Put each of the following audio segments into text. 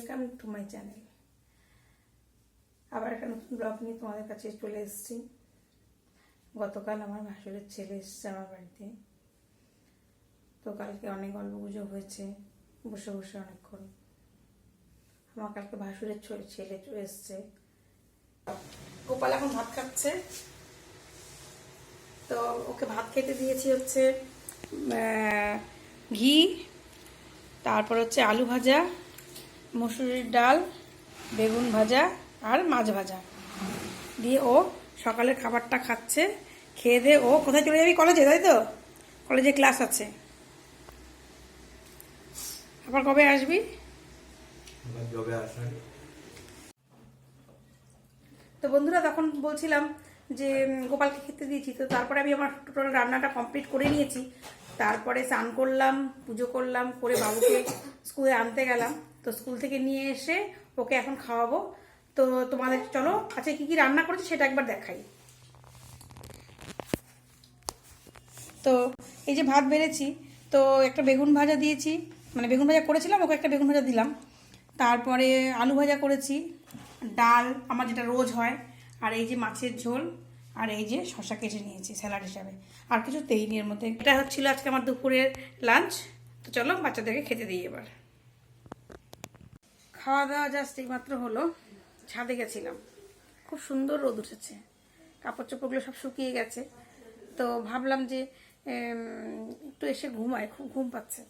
Welcome to my channel. আবার একটা নতুন ব্লগ নিয়ে তোমাদের কাছে চলে এসেছি। গতকাল আমার ভাসুরের ছেলে এসেছে আমার বাড়িতে, তো কালকে অনেক গল্পগুজব হয়েছে বসে বসে অনেকক্ষণ। আমার কালকে ভাসুরের ছেলে চলে এসছে। গোপাল এখন ভাত খাচ্ছে, তো ওকে ভাত খেতে দিয়েছি হচ্ছে ঘি, তারপর হচ্ছে আলু ভাজা, মসুরির ডাল, বেগুন ভাজা আর মাছ ভাজা দিয়ে ও সকালের খাবারটা খাচ্ছে। খেয়ে দিয়ে ও কোথায় চলে যাবি? কলেজে, তাই তো? কলেজে ক্লাস আছে। আবার কবে আসবি? তো বন্ধুরা, তখন বলছিলাম যে গোপালকে খেতে দিয়েছি, তো তারপরে আমি আমার টোটাল রান্নাটা কমপ্লিট করে নিয়েছি। তারপরে স্নান করলাম, পুজো করলাম, করে বাবুকে স্কুলে আনতে গেলাম। তো স্কুল থেকে নিয়ে এসে ওকে এখন খাওয়াবো। তো তোমাদের চলো আচ্ছা কি কি রান্না করেছি সেটা একবার দেখাই। তো এই যে ভাত বেড়েছি, তো একটা বেগুন ভাজা দিয়েছি, মানে বেগুন ভাজা করেছিলাম, ওকে একটা বেগুন ভাজা দিলাম। তারপরে আলু ভাজা করেছি, ডাল আমার যেটা রোজ হয়, আর এই যে মাছের ঝোল, আর এই যে শশা কেটে নিয়েছি স্যালাড হিসাবে, আর কিছু তেইনি এর মধ্যে। এটা হচ্ছিল আজকে আমার দুপুরের লাঞ্চ। তো চলো বাচ্চাদেরকে খেতে দিই এবার। খাওয়া দাওয়া জাস্ট এইমাত্র হলো। ছাদে গেছিলাম, খুব সুন্দর রোদ উঠেছে, কাপড় চোপড়গুলো সব শুকিয়ে গেছে। তো ভাবলাম যে একটু এসে ঘুমায়, খুব ঘুম পাচ্ছে।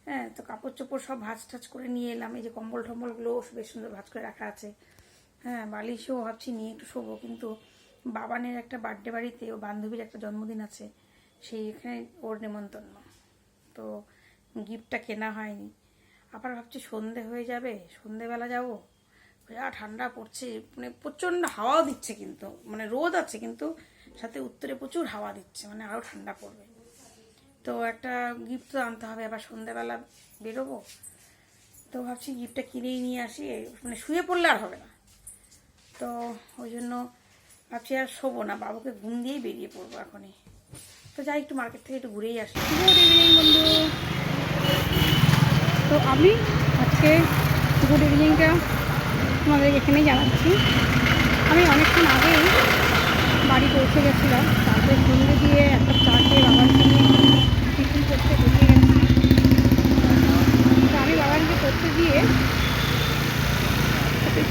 হ্যাঁ, তো কাপড় চোপড় সব ভাঁজ টাজ করে নিয়ে এলাম। এই যে কম্বল টম্বলগুলো বেশ সুন্দর ভাঁজ করে রাখা আছে। হ্যাঁ, বালিশও ভাবছি নিয়ে একটু শোবো, কিন্তু বাবানের একটা বার্থডে বাড়িতে ও বান্ধবীর একটা জন্মদিন আছে, সেইখানে ওর নেমন্তন্ন, তো গিফটটা কেনা হয়নি। আবার ভাবছি সন্ধে হয়ে যাবে, সন্ধেবেলা যাবো, যা ঠান্ডা পড়ছে, মানে প্রচণ্ড হাওয়াও দিচ্ছে, কিন্তু মানে রোদ আছে কিন্তু সাথে উত্তরে প্রচুর হাওয়া দিচ্ছে, মানে আরও ঠান্ডা পড়বে। তো একটা গিফট তো আনতে হবে, আবার সন্ধেবেলা বেরোবো, তো ভাবছি গিফটটা কিনেই নিয়ে আসি, মানে শুয়ে পড়লে আর হবে না। তো ওই জন্য ভাবছি আর শোবো না, বাবুকে ঘুম দিয়েই বেরিয়ে পড়বো এখনই। তো যাই একটু মার্কেট থেকে একটু ঘুরেই আসি। গুড ইভিনিং বন্ধু। তো আমি আজকে গুড ইভিনিংটা তোমাদের এখানেই জানাচ্ছি। আমি অনেকক্ষণ আগেই বাড়ি পৌঁছে গেছিলাম, তারপরে সন্ধ্যে দিয়ে একটা চা খেয়ে বাবাকে নিয়ে টিফিন করতে ঢুকে গেছি। তো আমি বাবাকে করতে গিয়ে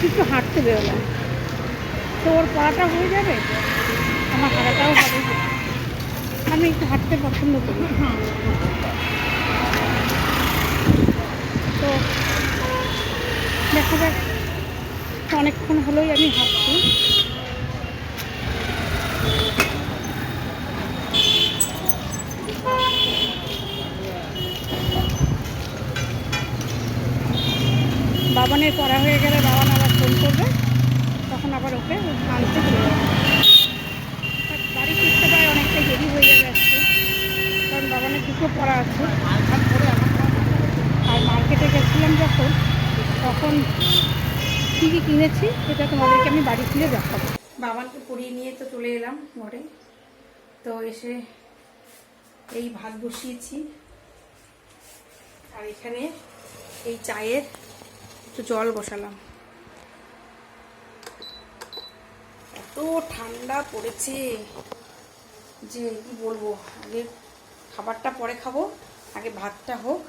একটু হাঁটতে বেরোলাম, তো ওর পড়াটা হয়ে যাবে, আমার হাঁটাটাও হবে। আমি একটু হাঁটতে পছন্দ করি। তো দেখা যাক, অনেকক্ষণ হলোই আমি হাঁটছি। বাবানের পড়া হয়ে গেলে বাবান আবার ফোন করবে, তখন আবার ওকে আনতে চলে যাবে। বাড়ি ফিরতে পারে অনেকটাই দেরি হয়ে যাবে আজকে, কারণ বাবানের দুটো পড়া আছে। আর মার্কেটে গেছিলাম যখন, তখন কী কী কিনেছি সেটা তোমাদেরকে আমি বাড়ি ফিরে দেখাবো। বাবানকে পড়িয়ে নিয়ে তো চলে এলাম ঘরে। তো এসে এই ভাত বসিয়েছি, আর এখানে এই চায়ের একটু জল বসালাম। এত ঠান্ডা পড়েছে যে কি বলবো, আগে খাবারটা পরে খাবো, আগে ভাতটা হোক,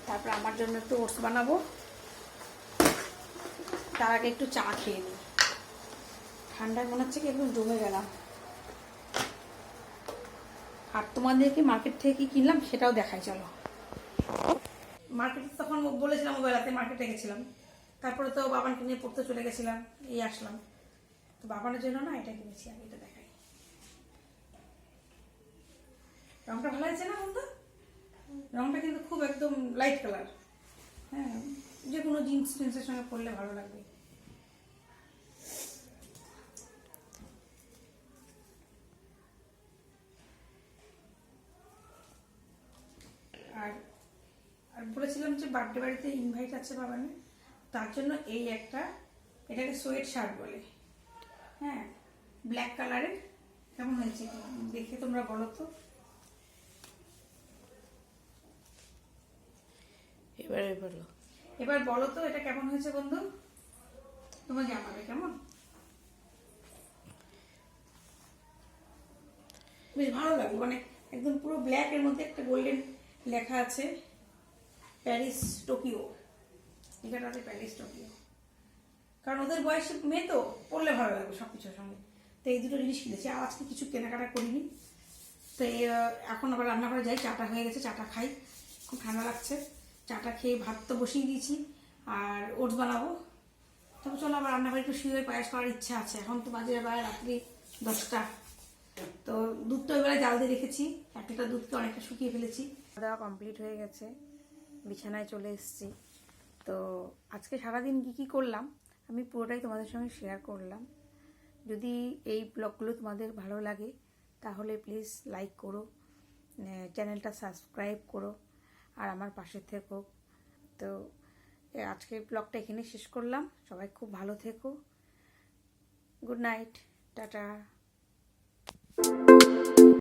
তারপর আমার জন্য একটু ওটস বানাবো, তার আগে একটু চা খেয়ে নিই। ঠান্ডায় মনে হচ্ছে কি একদম জমে গেলাম। আর তোমাদেরকে মার্কেট থেকে কি কিনলাম সেটাও দেখাই, চলো। মার্কেটে তখন বলেছিলাম ও বেলাতে মার্কেটে গেছিলাম, তারপরে তো বাবানকে নিয়ে পড়তে চলে গেছিলাম, এই আসলাম। তো বাবানের জন্য না এটা কিনেছি, আমি এটা দেখাই। রংটা ভালো আছে না বন্ধু? রংটা কিন্তু খুব একদম লাইট কালার। হ্যাঁ, যে কোনো জিন্স ফিন্সের সঙ্গে পরলে ভালো লাগবে। আর আর বলেছিলাম যে বার্থডে বাড়িতে ইনভাইট আছে বাবানের, তার জন্য এই একটা, এটাকে সোয়েট শার্ট বলে। হ্যাঁ, ব্ল্যাক কালারের। কেমন হয়েছে দেখে তোমরা বলো তো। এবারে বলো। এবার বলো তো এটা কেমন হয়েছে বন্ধু, তোমার জানাবে কেমন। বেশ ভালো লাগলো, মানে একদম পুরো ব্ল্যাক এর মধ্যে একটা গোল্ডেন লেখা আছে প্যারিস টোকিও, এখানটাতে প্যারিস টোকিও। কারণ ওদের বয়সে মেয়ে তো পড়লে ভালো লাগবে সব কিছুর সঙ্গে। তো এই দুটো জিনিস কিনেছি, আর আজকে কিছু কেনাকাটা করিনি। তো এখন আবার রান্না করে যাই, চাটা হয়ে গেছে, চাটা খাই, খুব ঠান্ডা লাগছে। চাটা খেয়ে ভাত তো বসিয়ে দিয়েছি, আর ওটস বানাবো। তবে চলো আবার রান্নাঘরে একটু শুয়ে পায়েস করার ইচ্ছা আছে। এখন তো বাজে প্রায় রাত্রি 10টা। তো দুধ তো এবারে জাল দিয়ে রেখেছি, 1 লিটার দুধকে অনেকটা শুকিয়ে ফেলেছি। খাওয়া দাওয়া কমপ্লিট হয়ে গেছে, বিছানায় চলে এসেছি। তো আজকে সারাদিন কী করলাম আমি পুরোটাই তোমাদের সঙ্গে শেয়ার করলাম। যদি এই ব্লগগুলো তোমাদের ভালো লাগে তাহলে প্লিজ লাইক করো, চ্যানেলটা সাবস্ক্রাইব করো, আর আমার পাশে থেকো। তো আজকের ব্লগটা এখানে শেষ করলাম। সবাই খুব ভালো থেকো। Good night, tata.